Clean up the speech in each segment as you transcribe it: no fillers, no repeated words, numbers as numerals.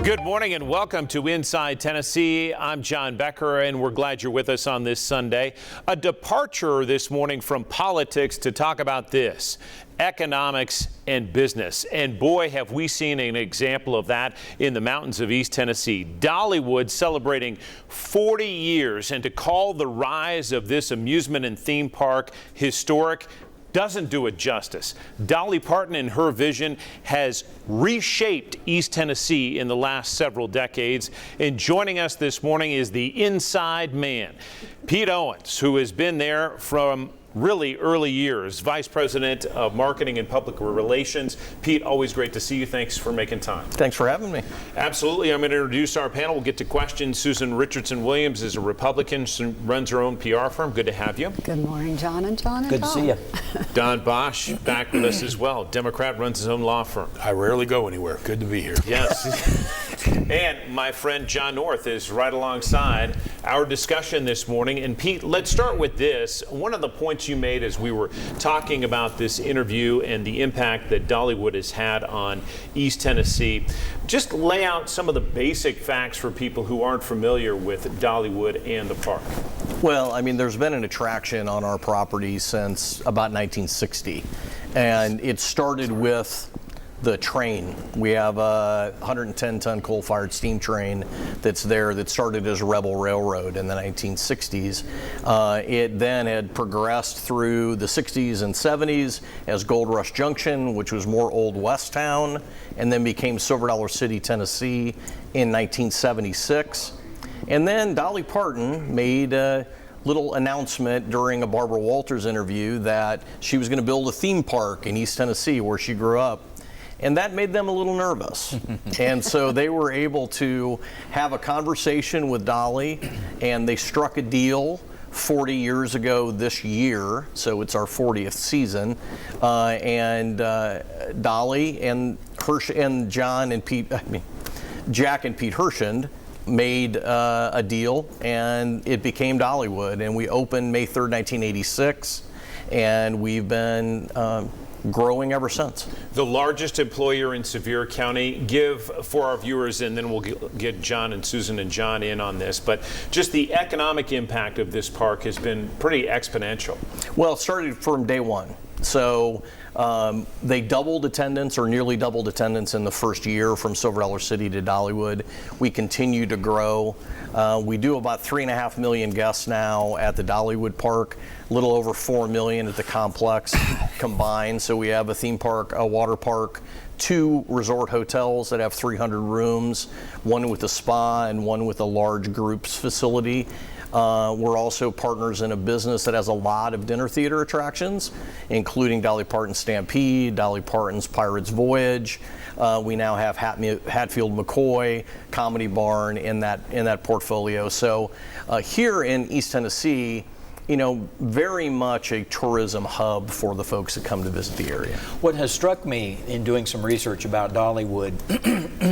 Good morning and welcome to Inside Tennessee. I'm John Becker and we're glad you're with us on this Sunday. A departure this morning from politics to talk about this, economics and business. And boy, have we seen an example of that in the mountains of East Tennessee. Dollywood celebrating 40 years, and to call the rise of this amusement and theme park historic doesn't do it justice. Dolly Parton and her vision has reshaped East Tennessee in the last several decades. And joining us this morning is the inside man, Pete Owens, who has been there from really early years, Vice President of Marketing and Public Relations. Pete, always great to see you. Thanks for making time. Thanks for having me. Absolutely. I'm going to introduce our panel. We'll get to questions. Susan Richardson Williams is a Republican, runs her own PR firm. Good to have you. Good morning, John and John and Good John. to see you. Don Bosch back with us as well. Democrat, runs his own law firm. I rarely go anywhere. Good to be here. Yes. And my friend John North is right alongside our discussion this morning. And Pete, let's start with this. One of the points you made as we were talking about this interview and the impact that Dollywood has had on East Tennessee, just lay out some of the basic facts for people who aren't familiar with Dollywood and the park. Well, I mean, there's been an attraction on our property since about 1960, and it started with the train. We have a 110-ton coal-fired steam train that's there that started as Rebel Railroad in the 1960s. It then had progressed through the 60s and 70s as Gold Rush Junction, which was more Old West Town, and then became Silver Dollar City, Tennessee in 1976. And then Dolly Parton made a little announcement during a Barbara Walters interview that she was going to build a theme park in East Tennessee where she grew up. And that made them a little nervous. And so they were able to have a conversation with Dolly, and they struck a deal 40 years ago this year, so it's our 40th season. Dolly and Jack and Pete Hershend made a deal, and it became Dollywood. And we opened May 3rd, 1986, and we've been growing ever since. The largest employer in Sevier County. Give for our viewers, and then we'll get John and Susan and John in on this, but just the economic impact of this park has been pretty exponential. Well, it started from day one. So they doubled attendance, or nearly doubled attendance, in the first year from Silver Dollar City to Dollywood. We continue to grow. We do about 3.5 million guests now at the Dollywood Park, a little over 4 million at the complex combined. So we have a theme park, a water park, 2 resort hotels that have 300 rooms, one with a spa and one with a large groups facility. We're also partners in a business that has a lot of dinner theater attractions, including Dolly Parton Stampede, Dolly Parton's Pirates Voyage. We now have Hatfield McCoy, Comedy Barn in that portfolio. So here in East Tennessee, you know, very much a tourism hub for the folks that come to visit the area. What has struck me in doing some research about Dollywood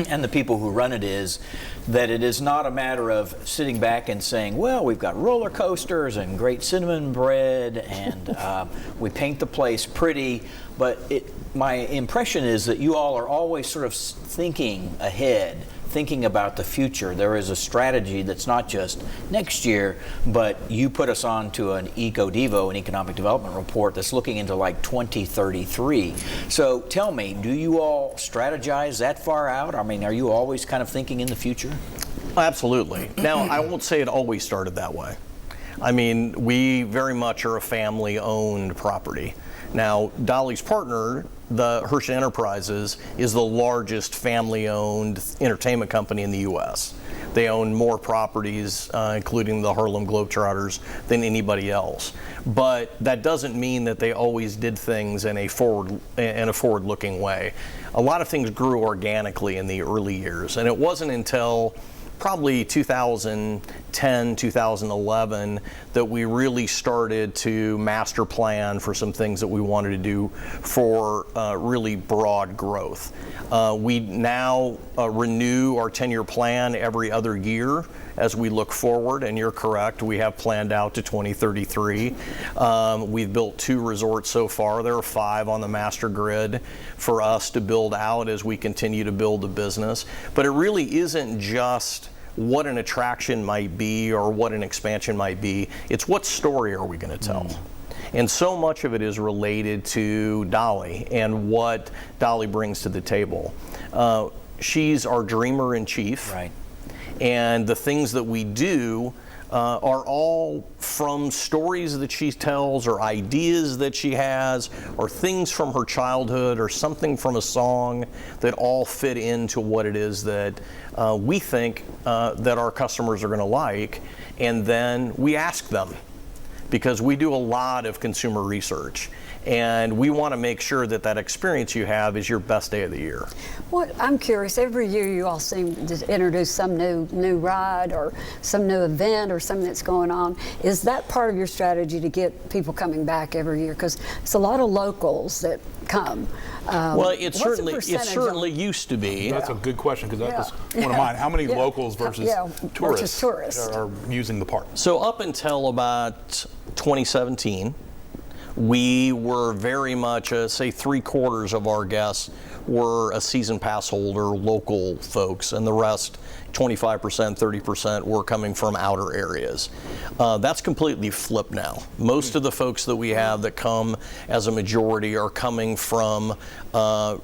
and the people who run it is that it is not a matter of sitting back and saying, well, we've got roller coasters and great cinnamon bread and we paint the place pretty, but my impression is that you all are always sort of thinking ahead, thinking about the future. There is a strategy that's not just next year, but you put us on to an EcoDevo, an economic development report that's looking into like 2033. So tell me, do you all strategize that far out? I mean, are you always kind of thinking in the future? Absolutely. Now, I won't say it always started that way. I mean, we very much are a family-owned property. Now, Dolly's partner, the Hershend Enterprises, is the largest family-owned entertainment company in the U.S. They own more properties, including the Harlem Globetrotters, than anybody else. But that doesn't mean that they always did things in a forward-looking way. A lot of things grew organically in the early years, and it wasn't until probably 2010, 2011 that we really started to master plan for some things that we wanted to do for really broad growth. We now renew our 10-year plan every other year as we look forward, and you're correct, we have planned out to 2033. We've built 2 resorts so far. There are 5 on the master grid for us to build out as we continue to build the business. But it really isn't just what an attraction might be or what an expansion might be. It's what story are we going to tell? And so much of it is related to Dolly and what Dolly brings to the table. She's our dreamer in chief. Right. And the things that we do are all from stories that she tells or ideas that she has or things from her childhood or something from a song that all fit into what it is that we think that our customers are going to like. And then we ask them, because we do a lot of consumer research. And we want to make sure that that experience you have is your best day of the year. Well, I'm curious, every year you all seem to introduce some new ride or some new event or something that's going on. Is that part of your strategy to get people coming back every year? Because it's a lot of locals that come. Well, it certainly used to be. That's a good question, because that was one of mine. How many locals versus tourists are using the park? So up until about 2017, we were very much, say 3/4 of our guests were a season pass holder, local folks, and the rest, 25%, 30% were coming from outer areas. That's completely flipped now. Most of the folks that we have that come as a majority are coming from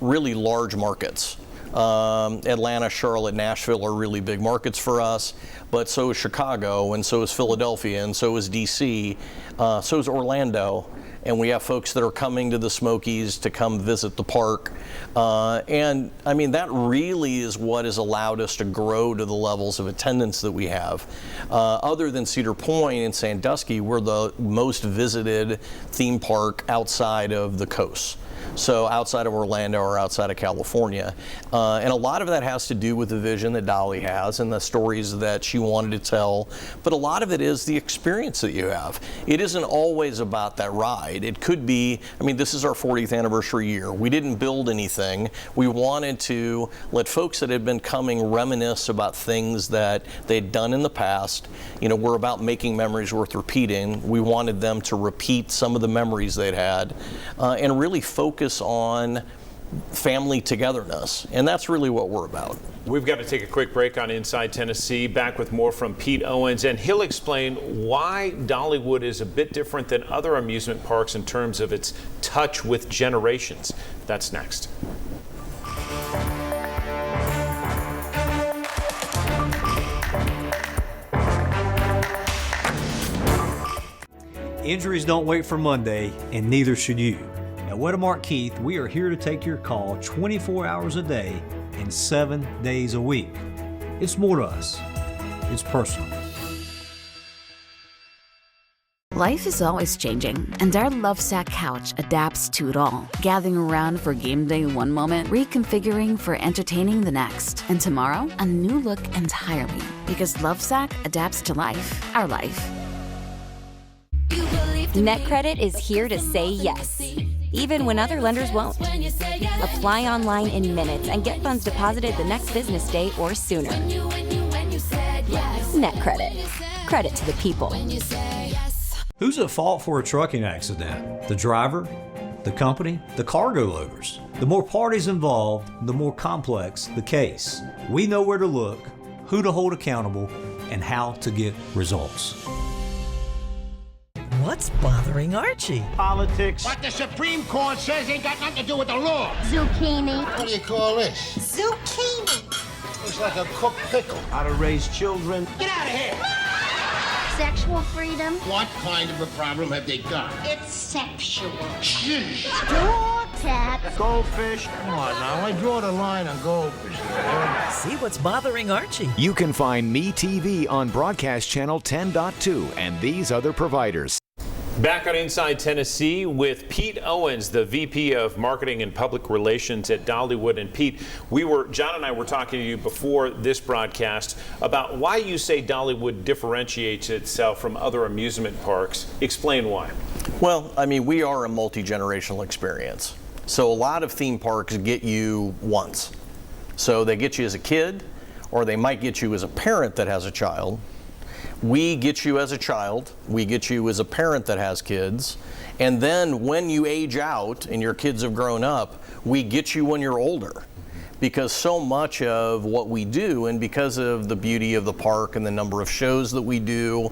really large markets. Atlanta, Charlotte, Nashville are really big markets for us, but so is Chicago, and so is Philadelphia, and so is DC, so is Orlando. And we have folks that are coming to the Smokies to come visit the park. And I mean, that really is what has allowed us to grow to the levels of attendance that we have. Other than Cedar Point and Sandusky, we're the most visited theme park outside of the coast. So outside of Orlando or outside of California. And a lot of that has to do with the vision that Dolly has and the stories that she wanted to tell. But a lot of it is the experience that you have. It isn't always about that ride. It could be, I mean, this is our 40th anniversary year. We didn't build anything. We wanted to let folks that had been coming reminisce about things that they'd done in the past. You know, we're about making memories worth repeating. We wanted them to repeat some of the memories they'd had and really focus on family togetherness, and that's really what we're about. We've got to take a quick break on Inside Tennessee. Back with more from Pete Owens, and he'll explain why Dollywood is a bit different than other amusement parks in terms of its touch with generations. That's next. Injuries don't wait for Monday, and neither should you. At Wedemark Keith, we are here to take your call 24 hours a day and 7 days a week. It's more to us. It's personal. Life is always changing, and our Lovesac couch adapts to it all. Gathering around for game day one moment, reconfiguring for entertaining the next. And tomorrow, a new look entirely. Because Lovesac adapts to life, our life. NetCredit is here to say yes, even when other lenders won't. Apply online in minutes and get funds deposited the next business day or sooner. NetCredit. Credit to the people. Who's at fault for a trucking accident? The driver? The company? The cargo loaders? The more parties involved, the more complex the case. We know where to look, who to hold accountable, and how to get results. What's bothering Archie? Politics. What the Supreme Court says ain't got nothing to do with the law. Zucchini. What do you call this? Zucchini. Looks like a cooked pickle. How to raise children. Get out of here! Sexual freedom. What kind of a problem have they got? It's sexual. Shh. Dog tax. Goldfish. Come on now, I draw the line on goldfish. See what's bothering Archie. You can find Me TV on Broadcast Channel 10.2 and these other providers. Back on Inside Tennessee with Pete Owens, the VP of Marketing and Public Relations at Dollywood. And Pete, John and I were talking to you before this broadcast about why you say Dollywood differentiates itself from other amusement parks. Explain why. Well, I mean, we are a multi-generational experience. So a lot of theme parks get you once. So they get you as a kid, or they might get you as a parent that has a child. We get you as a child, we get you as a parent that has kids, and then when you age out and your kids have grown up, we get you when you're older. Because so much of what we do, and because of the beauty of the park and the number of shows that we do,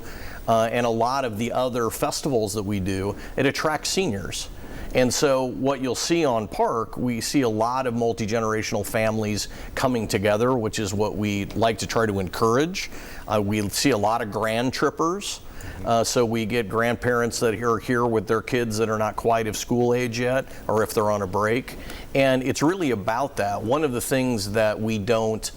and a lot of the other festivals that we do, it attracts seniors. And so what you'll see on park, we see a lot of multi-generational families coming together, which is what we like to try to encourage. We see a lot of grand trippers. So we get grandparents that are here with their kids that are not quite of school age yet, or if they're on a break. And it's really about that. One of the things that we don't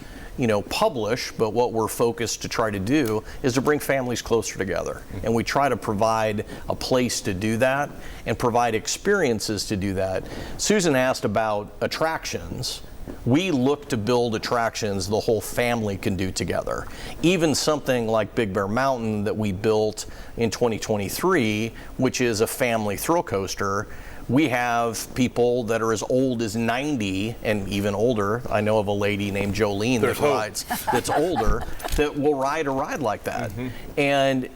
publish, but what we're focused to try to do is to bring families closer together. And we try to provide a place to do that and provide experiences to do that. Susan asked about attractions. We look to build attractions the whole family can do together. Even something like Big Bear Mountain that we built in 2023, which is a family thrill coaster. We have people that are as old as 90 and even older. I know of a lady named Jolene that's older, that will ride a ride like that. And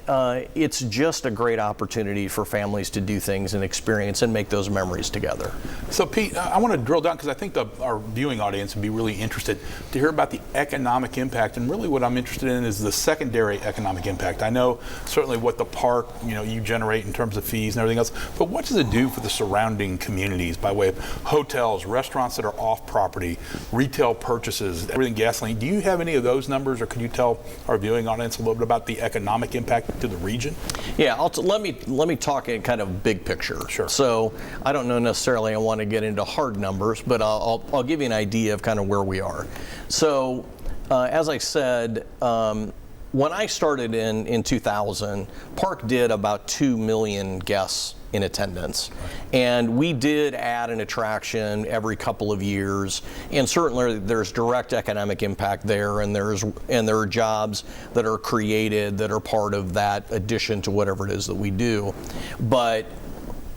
it's just a great opportunity for families to do things and experience and make those memories together. So Pete, I want to drill down because I think our viewing audience would be really interested to hear about the economic impact. And really what I'm interested in is the secondary economic impact. I know certainly what the park, you generate in terms of fees and everything else, but what does it do for the surrounding communities by way of hotels, restaurants that are off property, retail purchases, everything gasoline? Do you have any of those numbers, or could you tell our viewing audience a little bit about the economic impact to the region? Yeah, let me talk in kind of big picture. Sure. So I don't know necessarily I want to get into hard numbers, but I'll give you an idea of kind of where we are. So as I said, when I started in 2000, Park did about 2 million guests in attendance. And we did add an attraction every couple of years, and certainly there's direct economic impact there, and there are jobs that are created that are part of that addition to whatever it is that we do. But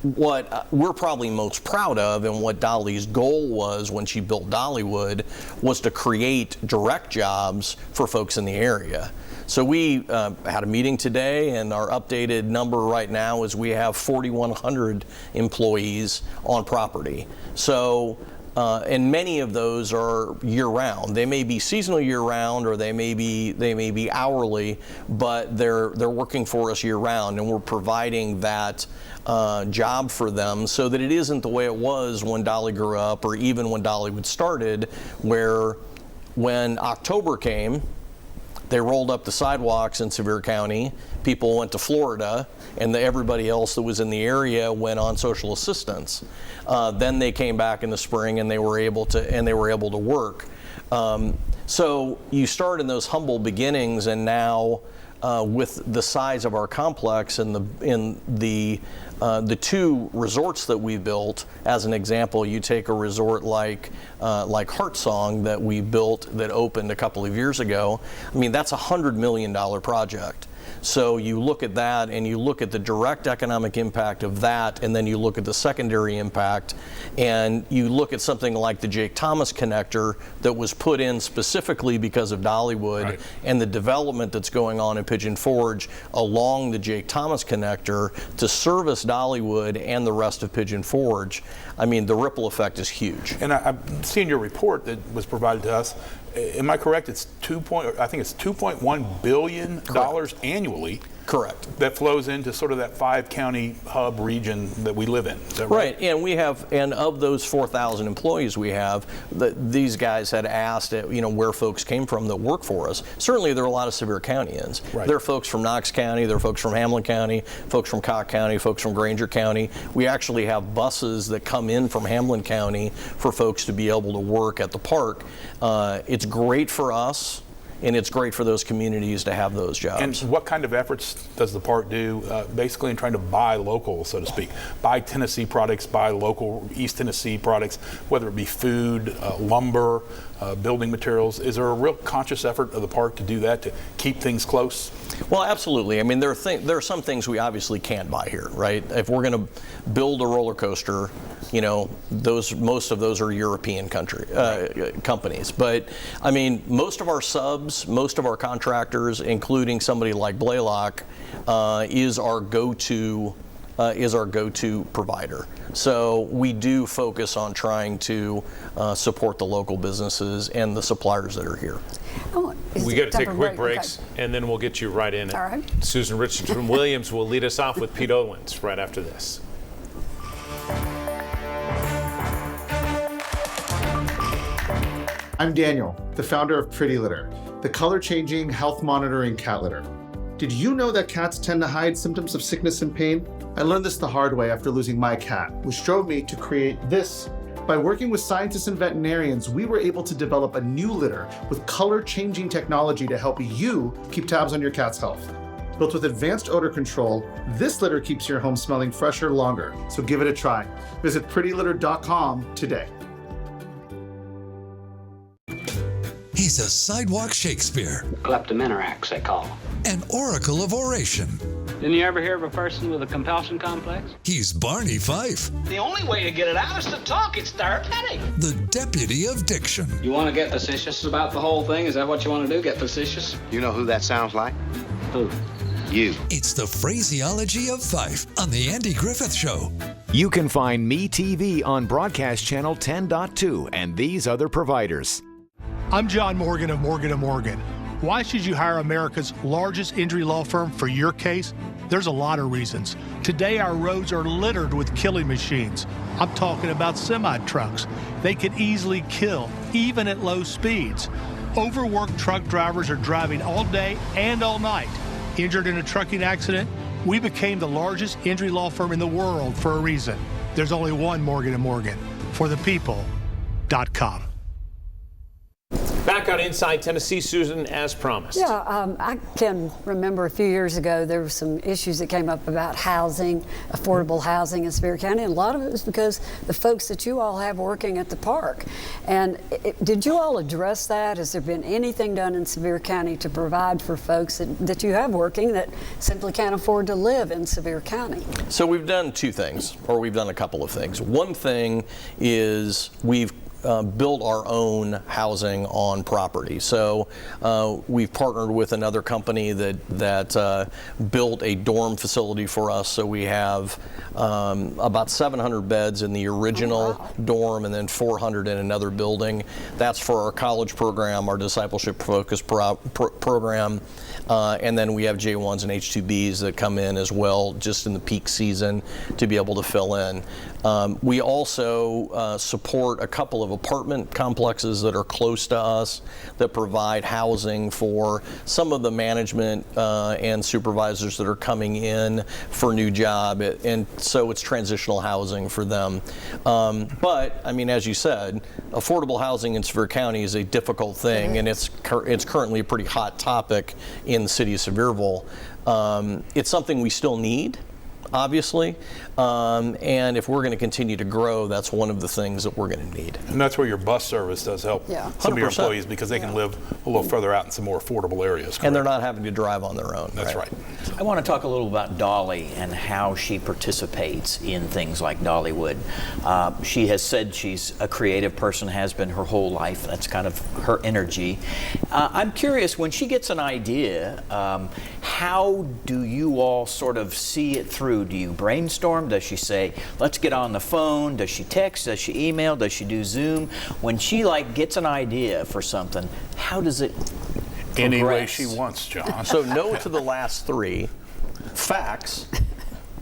what we're probably most proud of, and what Dolly's goal was when she built Dollywood, was to create direct jobs for folks in the area. So we had a meeting today, and our updated number right now is we have 4,100 employees on property. So, and many of those are year-round. They may be seasonal year-round, or they may be hourly, but they're working for us year-round, and we're providing that job for them, so that it isn't the way it was when Dolly grew up, or even when Dollywood started, where when October came, they rolled up the sidewalks in Sevier County. People went to Florida, and everybody else that was in the area went on social assistance. Then they came back in the spring, and they were able to work. So you start in those humble beginnings, and now with the size of our complex and the two resorts that we built, as an example, you take a resort like Heart Song that we built that opened a couple of years ago. I mean, that's a $100 million project. So you look at that, and you look at the direct economic impact of that, and then you look at the secondary impact, and you look at something like the Jake Thomas connector that was put in specifically because of Dollywood, right, and the development that's going on in Pigeon Forge along the Jake Thomas connector to service Dollywood and the rest of Pigeon Forge. I mean, the ripple effect is huge. And I've seen your report that was provided to us. Am I correct? It's $2.1 billion annually. Correct. That flows into sort of that 5-county hub region that we live in. Is that right? And we have, and of those 4,000 employees we have, these guys had asked, where folks came from that work for us. Certainly, there are a lot of Sevier Countyans. Right. There are folks from Knox County, there are folks from Hamlin County, folks from Cocke County, folks from Granger County. We actually have buses that come in from Hamlin County for folks to be able to work at the park. It's great for us. and it's great for those communities to have those jobs. And what kind of efforts does the park do, basically in trying to buy local, so to speak, buy Tennessee products, buy local East Tennessee products, whether it be food, lumber, building materials? Is there a real conscious effort of the park to do that, to keep things close? Well, absolutely. I mean, there are some things we obviously can't buy here, right? If we're going to build a roller coaster, you know, most of those are European companies. But I mean, most of our subs, most of our contractors, including somebody like Blaylock, is our go-to provider. So we do focus on trying to support the local businesses and the suppliers that are here. We got to take quick breaks, and then we'll get you right in. All right. Susan Richardson Williams will lead us off with Pete Owens right after this. I'm Daniel, the founder of Pretty Litter, the color-changing, health-monitoring cat litter. Did you know that cats tend to hide symptoms of sickness and pain? I learned this the hard way after losing my cat, which drove me to create this. By working with scientists and veterinarians, we were able to develop a new litter with color-changing technology to help you keep tabs on your cat's health. Built with advanced odor control, this litter keeps your home smelling fresher longer, so give it a try. Visit prettylitter.com today. He's a sidewalk Shakespeare. Kleptomaniacs, they call him. An oracle of oration. Didn't you ever hear of a person with a compulsion complex? He's Barney Fife. The only way to get it out is to talk. It's therapeutic. The deputy of diction. You want to get facetious about the whole thing? Is that what you want to do, get facetious? You know who that sounds like? Who? You. It's the phraseology of Fife on The Andy Griffith Show. You can find MeTV on Broadcast Channel 10.2 and these other providers. I'm John Morgan of Morgan & Morgan. Why should you hire America's largest injury law firm for your case? There's a lot of reasons. Today, our roads are littered with killing machines. I'm talking about semi-trucks. They can easily kill, even at low speeds. Overworked truck drivers are driving all day and all night. Injured in a trucking accident? We became the largest injury law firm in the world for a reason. There's only one Morgan & Morgan. ForThePeople.com. Back on Inside Tennessee, Susan, as promised. Yeah, I can remember a few years ago there were some issues that came up about housing, affordable housing in Sevier County, and a lot of it was because the folks that you all have working at the park. And did you all address that? Has there been anything done in Sevier County to provide for folks that you have working that simply can't afford to live in Sevier County? So we've done two things, or we've done a couple of things. One thing is we've built our own housing on property. So we've partnered with another company that built a dorm facility for us. So we have about 700 beds in the original dorm and then 400 in another building. That's for our college program, our discipleship focused program. And then we have J1s and H2Bs that come in as well just in the peak season to be able to fill in. We also support a couple of apartment complexes that are close to us that provide housing for some of the management and supervisors that are coming in for a new job. And so it's transitional housing for them. But, I mean, as you said, affordable housing in Sevier County is a difficult thing, and it's currently a pretty hot topic in the city of Sevierville. It's something we still need, obviously, and if we're going to continue to grow, that's one of the things that we're going to need. And that's where your bus service does help some of your employees, because they can live a little further out in some more affordable areas. Correct? And they're not having to drive on their own. That's right. I want to talk a little about Dolly and how she participates in things like Dollywood. She has said she's a creative person, has been her whole life. That's kind of her energy. I'm curious, when she gets an idea, how do you all sort of see it through? Do you brainstorm? Does she say, let's get on the phone? Does she text? Does she email? Does she do Zoom? When she gets an idea for something, how does it progress? Any way she wants, John. So no to the last three. Fax.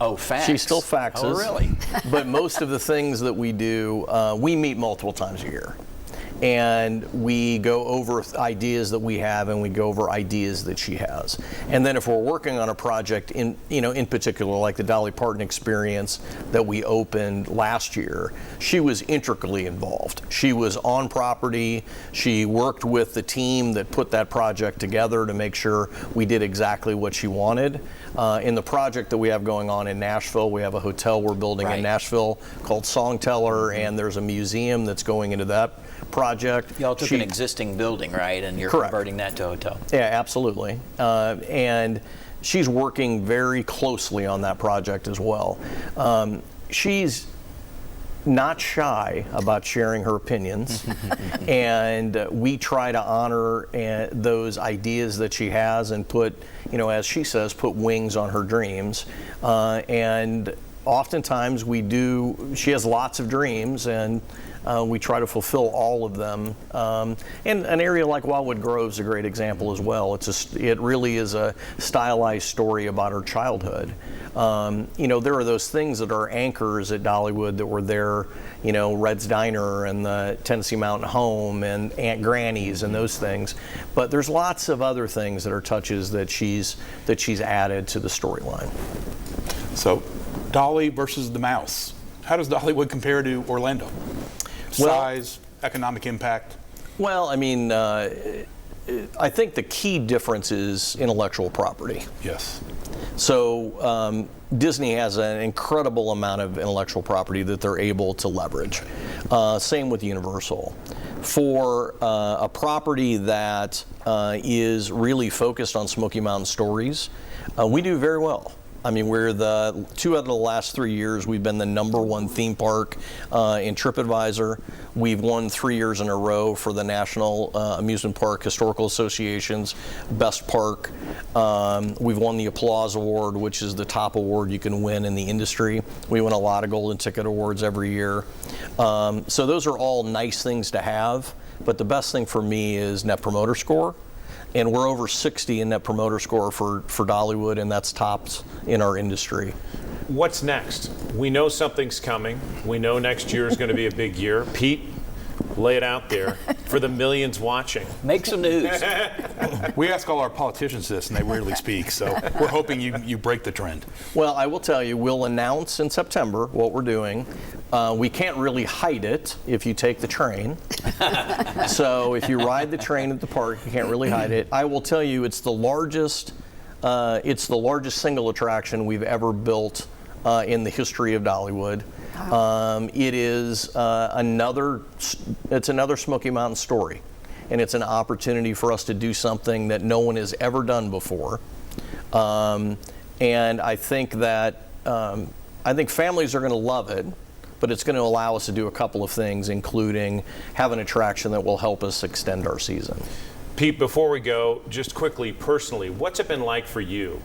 Oh, fax. She still faxes. Oh, really? But most of the things that we do, we meet multiple times a year. and we go over ideas that we have, and we go over ideas that she has. And then if we're working on a project in particular, like the Dolly Parton experience that we opened last year, she was intricately involved. She was on property. She worked with the team that put that project together to make sure we did exactly what she wanted. In the project that we have going on in Nashville, we have a hotel we're building in Nashville called Songteller, and there's a museum that's going into that project. Y'all took an existing building, right, and you're converting that to a hotel. Yeah, absolutely. And she's working very closely on that project as well. She's not shy about sharing her opinions, and we try to honor those ideas that she has and put, as she says, put wings on her dreams. And oftentimes she has lots of dreams, and we try to fulfill all of them. And an area like Wildwood Grove is a great example as well. It really is a stylized story about her childhood. There are those things that are anchors at Dollywood that were there, Red's Diner and the Tennessee Mountain Home and Aunt Granny's and those things. But there's lots of other things that are touches that she's added to the storyline. So, Dolly versus the mouse. How does Dollywood compare to Orlando? Size, economic impact? Well, I mean, I think the key difference is intellectual property. Yes. So Disney has an incredible amount of intellectual property that they're able to leverage. Same with Universal. For a property that is really focused on Smoky Mountain stories, we do very well. I mean, we're the 2 out of the last 3 years, we've been the #1 theme park in TripAdvisor. We've won 3 years in a row for the National Amusement Park Historical Association's Best Park. We've won the Applause Award, which is the top award you can win in the industry. We win a lot of Golden Ticket Awards every year. So those are all nice things to have, but the best thing for me is Net Promoter Score. And we're over 60 in Net Promoter Score for Dollywood, and that's tops in our industry. What's next? We know something's coming. We know next year is going to be a big year. Pete, lay it out there for the millions watching. Make some news. We ask all our politicians this, and they rarely speak, so we're hoping you break the trend. Well, I will tell you, we'll announce in September what we're doing. We can't really hide it if you take the train. So if you ride the train at the park, you can't really hide it. I will tell you, it's the largest single attraction we've ever built in the history of Dollywood. It is another Smoky Mountain story, and it's an opportunity for us to do something that no one has ever done before. And I think that families are going to love it. But it's going to allow us to do a couple of things, including have an attraction that will help us extend our season. Pete, before we go, just quickly, personally, what's it been like for you?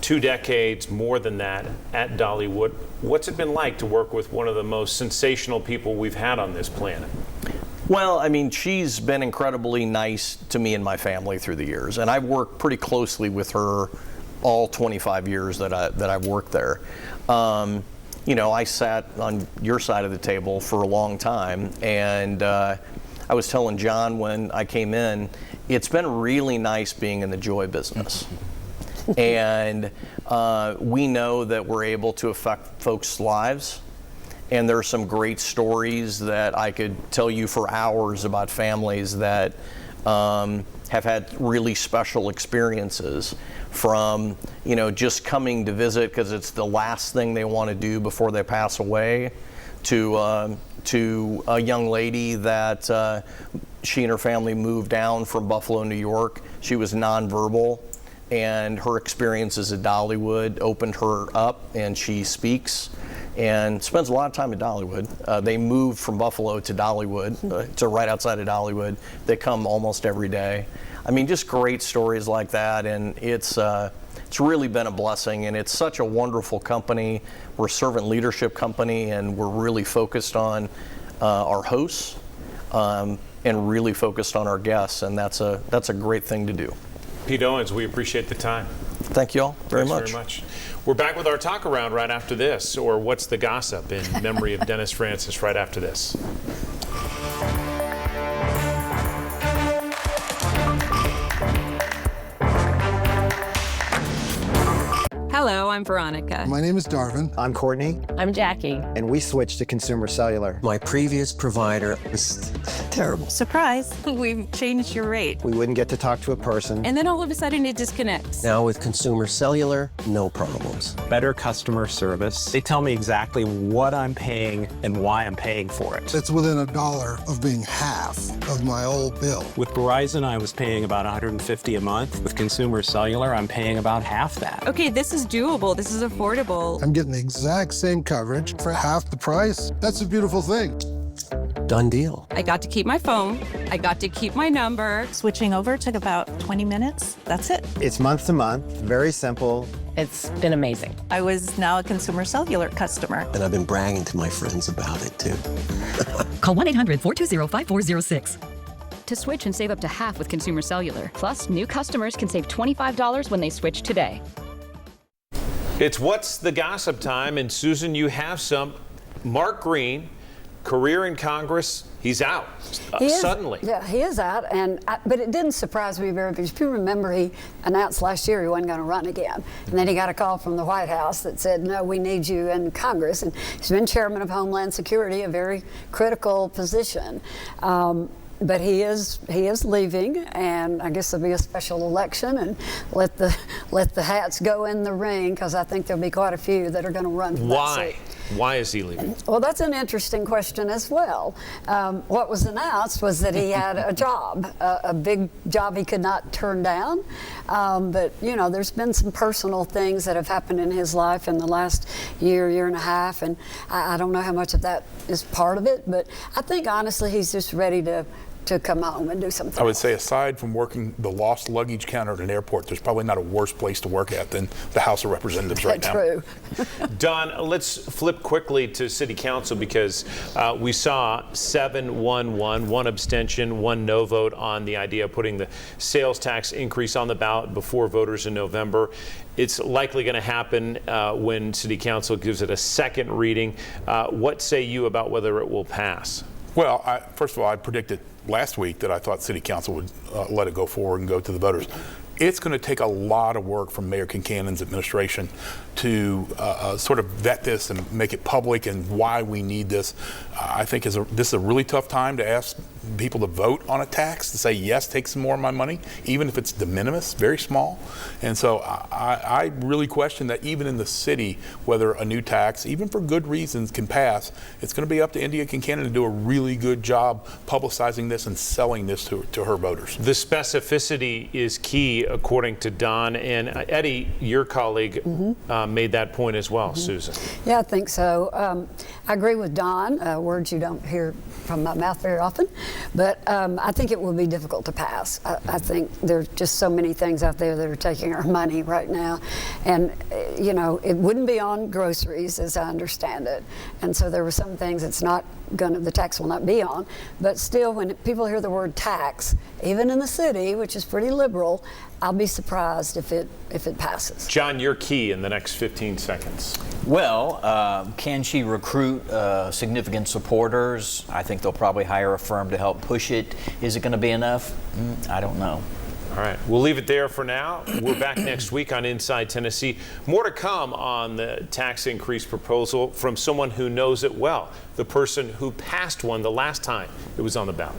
2 decades, more than that, at Dollywood. What's it been like to work with one of the most sensational people we've had on this planet? Well, I mean, she's been incredibly nice to me and my family through the years, and I've worked pretty closely with her all 25 years that I've worked there. I sat on your side of the table for a long time, and I was telling John when I came in, it's been really nice being in the joy business. And we know that we're able to affect folks' lives, and there are some great stories that I could tell you for hours about families that have had really special experiences, from just coming to visit because it's the last thing they want to do before they pass away, to a young lady that she and her family moved down from Buffalo, New York. She was nonverbal, and her experiences at Dollywood opened her up, and she speaks and spends a lot of time at Dollywood. They moved from Buffalo to Dollywood, to right outside of Dollywood. They come almost every day. I mean, just great stories like that, and it's really been a blessing, and it's such a wonderful company. We're a servant leadership company, and we're really focused on our hosts and really focused on our guests, and that's a great thing to do. Pete Owens, we appreciate the time. Thank you all very much. We're back with our talk around right after this, or What's the Gossip, in memory of Dennis Francis, right after this. Hello, I'm Veronica. My name is Darvin. I'm Courtney. I'm Jackie. And we switched to Consumer Cellular. My previous provider was terrible. Surprise, we've changed your rate. We wouldn't get to talk to a person. And then all of a sudden it disconnects. Now with Consumer Cellular, no problems. Better customer service. They tell me exactly what I'm paying and why I'm paying for it. It's within $1 of being half of my old bill. With Verizon, I was paying about $150 a month. With Consumer Cellular, I'm paying about half that. Okay, this is doable. This is affordable. I'm getting the exact same coverage for half the price. That's a beautiful thing. Done deal. I got to keep my phone. I got to keep my number. Switching over took about 20 minutes. That's it. It's month to month, very simple. It's been amazing. I was now a Consumer Cellular customer. And I've been bragging to my friends about it too. Call 1-800-420-5406. To switch and save up to half with Consumer Cellular. Plus, new customers can save $25 when they switch today. It's What's the Gossip time, and Susan, you have some. Mark Green, career in Congress, he's out suddenly. Yeah, he is out, but it didn't surprise me very much. If you remember, he announced last year he wasn't going to run again, and then he got a call from the White House that said, "No, we need you in Congress." And he's been chairman of Homeland Security, a very critical position. But he is leaving, and I guess there'll be a special election, and let the hats go in the ring, because I think there'll be quite a few that are going to run for that seat. Why is he leaving? Well, that's an interesting question as well. What was announced was that he had a job, a big job he could not turn down. But, you know, there's been some personal things that have happened in his life in the last year and a half, and I don't know how much of that is part of it, but I think, honestly, he's just ready to come home and do something. I would say, aside from working the lost luggage counter at an airport, there's probably not a worse place to work at than the House of Representatives right now. True. Don, let's flip quickly to City Council, because we saw 7-1-1, one abstention, one no vote on the idea of putting the sales tax increase on the ballot before voters in November. It's likely going to happen when City Council gives it a second reading. What say you about whether it will pass? Well, first of all, I predicted last week that I thought City Council would let it go forward and go to the voters. It's going to take a lot of work from Mayor Kincannon's administration to sort of vet this and make it public and why we need this. I think this is a really tough time to ask people to vote on a tax, to say, yes, take some more of my money, even if it's de minimis, very small. And so I really question that even in the city, whether a new tax, even for good reasons, can pass. It's going to be up to India Kincannon to do a really good job publicizing this and selling this to her voters. The specificity is key, according to Don. And Eddie, your colleague, made that point as well, Susan. Yeah, I think so. I agree with Don, words you don't hear from my mouth very often. But I think it will be difficult to pass. I think there's just so many things out there that are taking our money right now. And, you know, it wouldn't be on groceries, as I understand it. And so there were some things the tax will not be on. But still, when people hear the word tax, even in the city, which is pretty liberal, I'll be surprised if it passes. John, your key in the next 15 seconds. Well, can she recruit significant supporters? I think they'll probably hire a firm to help push it. Is it going to be enough? I don't know. All right, we'll leave it there for now. We're back next week on Inside Tennessee. More to come on the tax increase proposal from someone who knows it well, the person who passed one the last time it was on the ballot.